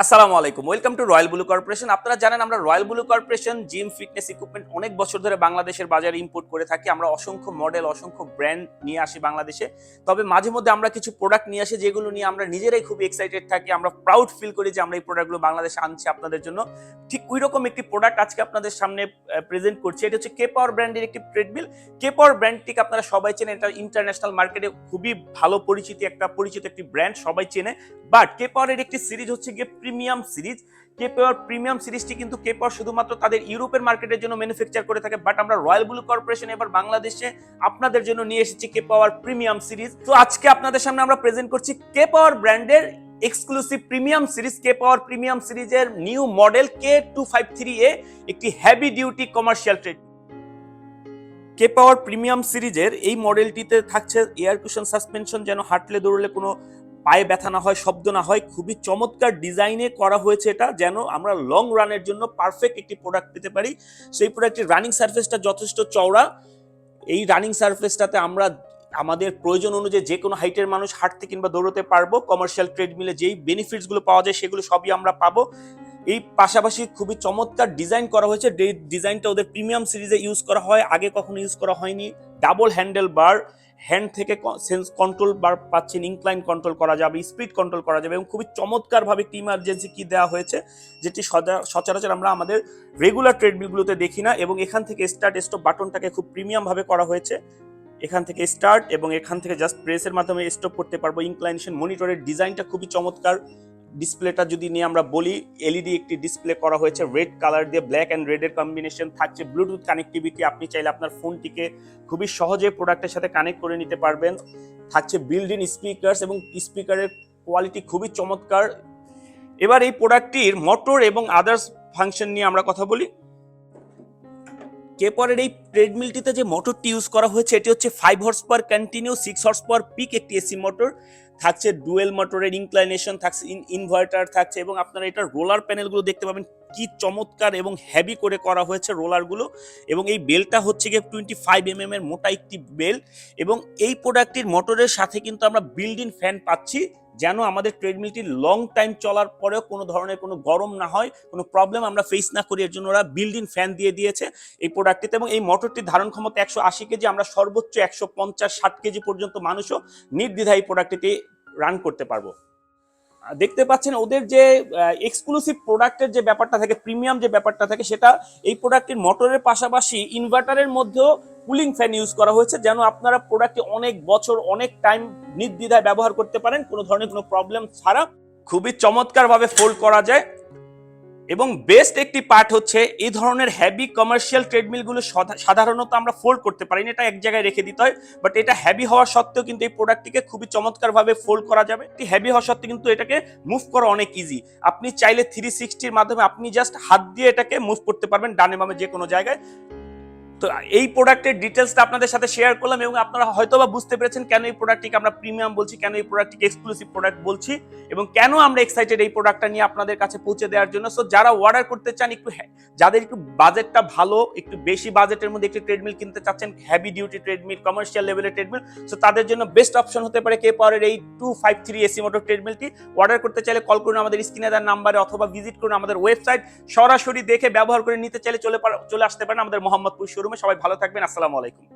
আসসালামু আলাইকুম, welcome to royal blue corporation. আপনারা জানেন আমরা royal blue corporation gym fitness equipment অনেক বছর ধরে বাংলাদেশের বাজারে ইম্পোর্ট করে থাকি। আমরা অসংখ্য মডেল, অসংখ্য ব্র্যান্ড নিয়ে আসি বাংলাদেশে। তবে মাঝে মধ্যে আমরা কিছু প্রোডাক্ট নিয়ে আসি যেগুলো নিয়ে আমরা নিজেরাই খুব এক্সাইটেড থাকি। আমরা প্রাউড ফিল করি যে আমরা এই প্রোডাক্টগুলো বাংলাদেশে আনছি আপনাদের জন্য। ঠিক ওই রকম একটি প্রোডাক্ট আজকে আপনাদের সামনে প্রেজেন্ট করছি। এটা হচ্ছে কে পাওয়ার ব্র্যান্ডের একটি ট্রেডমিল। কে পাওয়ার ব্র্যান্ডটিকে আপনারা সবাই চেনেন, এটা ইন্টারন্যাশনাল মার্কেটে খুবই ভালো পরিচিত একটি ব্র্যান্ড, সবাই চেনে। বাট কে পাওয়ারের একটি সিরিজ হচ্ছে গিয়ে প্রিমিয়াম সিরিজ। কে পাওয়ার প্রিমিয়াম সিরিজটি কিন্তু কে পাওয়ার শুধুমাত্র তাদের ইউরোপের মার্কেটের জন্য ম্যানুফ্যাকচার করে থাকে। বাট আমরা রয়্যাল ব্লু কর্পোরেশন এবার বাংলাদেশে আপনাদের জন্য নিয়ে এসেছি কে পাওয়ার প্রিমিয়াম সিরিজ। তো আজকে আপনাদের সামনে আমরা প্রেজেন্ট করছি কে পাওয়ার ব্র্যান্ডের এক্সক্লুসিভ প্রিমিয়াম সিরিজ। কে পাওয়ার প্রিমিয়াম সিরিজের নিউ মডেল K253A, একটি হেভি ডিউটি কমার্শিয়াল ট্রেড। কে পাওয়ার প্রিমিয়াম সিরিজের এই মডেলটিতে থাকছে এয়ার কুশন সাসপেনশন, যেন হাঁটলে দৌড়লে কোনো পায়ে ব্যথা না হয়, শব্দ না হয়। খুবই চমৎকার ডিজাইনে করা হয়েছে এটা, যেন আমরা লং রানের জন্য পারফেক্ট একটি প্রোডাক্ট পেতে পারি। সেই প্রোডাক্টের রানিং সারফেসটা যথেষ্ট চওড়া। এই রানিং সারফেসটাতে আমরা আমাদের প্রয়োজন অনুযায়ী যে কোনো হাইটের মানুষ হাঁটতে কিংবা দৌড়তে পারবো। কমার্শিয়াল ট্রেডমিলে যেই বেনিফিটসগুলো পাওয়া যায় সেগুলো সবই আমরা পাবো। এই পাশাপাশি খুবই চমৎকার ডিজাইন করা হয়েছে। ডিজাইনটা ওদের প্রিমিয়াম সিরিজে ইউজ করা হয়, আগে কখনো ইউজ করা হয়নি। ডাবল হ্যান্ডেল বার, হ্যান্ড থেকে সেন্স কন্ট্রোল বার পাচ্ছেন, ইনক্লাইন কন্ট্রোল করা যাবে, স্পিড কন্ট্রোল করা যাবে, এবং খুবই চমৎকার ভাবে একটি ইমার্জেন্সি কি দেওয়া হয়েছে, যেটি সচরাচর আমরা আমাদের রেগুলার ট্রেডমিলগুলোতে দেখি না। এবং এখান থেকে স্টার্ট স্টপ বাটনটাকে খুব প্রিমিয়াম ভাবে করা হয়েছে। এখান থেকে স্টার্ট এবং এখান থেকে জাস্ট প্রেসের মাধ্যমে স্টপ করতে পারবো। ইনক্লাইনেশন মনিটরের ডিজাইনটা খুবই চমৎকার। ডিসপ্লেটা যদি নিয়ে আমরা বলি, এলইডি একটি ডিসপ্লে করা হয়েছে রেড কালার দিয়ে, ব্ল্যাক অ্যান্ড রেড এর কম্বিনেশন থাকছে। ব্লুটুথ কানেক্টিভিটি, আপনি চাইলে আপনার ফোনটিকে খুবই সহজে প্রোডাক্টের সাথে কানেক্ট করে নিতে পারবেন। থাকছে বিল্ড ইন স্পিকারস, এবং স্পিকারের কোয়ালিটি খুবই চমৎকার। এবার এই প্রোডাক্টটির মোটর এবং আদার্স ফাংশন নিয়ে আমরা কথা বলি। কে পাওয়ারের এই ট্রেডমিলটিতে যে মোটরটি ইউজ করা হয়েছে এটি হচ্ছে 5 horse power continue, 6 horse power peak একটি এসি মোটর। থাকছে ডুয়েল মোটরের ইনক্লাইনেশন, থাকছে ইনভার্টার থাকছে, এবং আপনারা এটা রোলার প্যানেলগুলো দেখতে পাবেন কি চমৎকার এবং হেভি করে করা হয়েছে রোলারগুলো। এবং এই বেলটা হচ্ছে গিয়ে 25 এর মোটা একটি বেল। এবং এই প্রোডাক্টটির মোটরের সাথে কিন্তু আমরা বিল্ড ইন ফ্যান পাচ্ছি, যেন আমাদের ট্রেডমিলটি লং টাইম চলার পরেও কোনো ধরনের কোনো গরম না হয়, কোনো প্রবলেম আমরা ফেস না করি। এর জন্য ওরা বিল্ড ইন ফ্যান দিয়ে দিয়েছে এই প্রোডাক্টটিতে। এবং এই মোটরটির ধারণ ক্ষমতা 180 কেজি, আমরা সর্বোচ্চ 150-60 কেজি পর্যন্ত মানুষও নির্দ্বিধায় এই প্রোডাক্টটিতে রান করতে পারবো। দেখতে পাচ্ছেন ওদের যে এক্সক্লুসিভ প্রোডাক্টের যে ব্যাপারটা থাকে, প্রিমিয়াম যে ব্যাপারটা থাকে, সেটা এই প্রোডাক্টের মোটরের পাশাপাশি ইনভার্টারের মধ্যেও কুলিং ফ্যান ইউজ করা হয়েছে, যেন আপনারা প্রোডাক্টটি অনেক বছর, অনেক টাইম নির্দ্বিধায় ব্যবহার করতে পারেন কোনো ধরনের কোনো প্রবলেম ছাড়া। খুবই চমৎকার ভাবে ফোল্ড করা যায়। এবং বেস্ট একটি পার্ট হচ্ছে এই ধরনের হেভি কমার্শিয়াল ট্রেডমিলগুলো সাধারণত আমরা ফোল্ড করতে পারি না, এটা এক জায়গায় রেখে দিতে হয়। বাট এটা হেভি হওয়া সত্ত্বেও কিন্তু এই প্রোডাক্টটিকে খুবই চমৎকার ভাবে ফোল্ড করা যাবে। এটি হেভি হওয়া সত্ত্বেও কিন্তু এটাকে মুভ করা অনেক ইজি। আপনি চাইলে 360-র মাধ্যমে আপনি জাস্ট হাত দিয়ে এটাকে মুভ করতে পারবেন ডানে বামে যে কোনো জায়গায়। তো এই প্রোডাক্টের ডিটেলসটা আপনাদের সাথে শেয়ার করলাম, এবং আপনারা হয়তোবা বুঝতে পেরেছেন কেন এই প্রোডাক্টটিকে আমরা প্রিমিয়াম বলছি, কেন এই প্রোডাক্টটিকে এক্সক্লুসিভ প্রোডাক্ট বলছি, এবং কেন আমরা এক্সাইটেড এই প্রোডাক্টটা নিয়ে আপনাদের কাছে পৌঁছে দেওয়ার জন্য। সো যারা অর্ডার করতে চান, একটু যাদের একটু বাজেটটা ভালো, একটু বেশি বাজেটের মধ্যে একটি ট্রেডমিল কিনতে চাচ্ছেন, হেভি ডিউটি ট্রেডমিল, কমার্শিয়াল লেভেলের ট্রেডমিল, সো তাদের জন্য বেস্ট অপশন হতে পারে কে পাওয়ারের এই 253 এসি মোটর ট্রেডমিলটি। অর্ডার করতে চাইলে কল করুন আমাদের স্ক্রিনে দেওয়া নাম্বারে, অথবা ভিজিট করুন আমাদের ওয়েবসাইট। সরাসরি দেখে ব্যবহার করে নিতে চাইলে চলে আসতে পারেন আমাদের মোহাম্মদপুর শোরুমে। সবাই ভালো থাকবেন, আসসালামু আলাইকুম।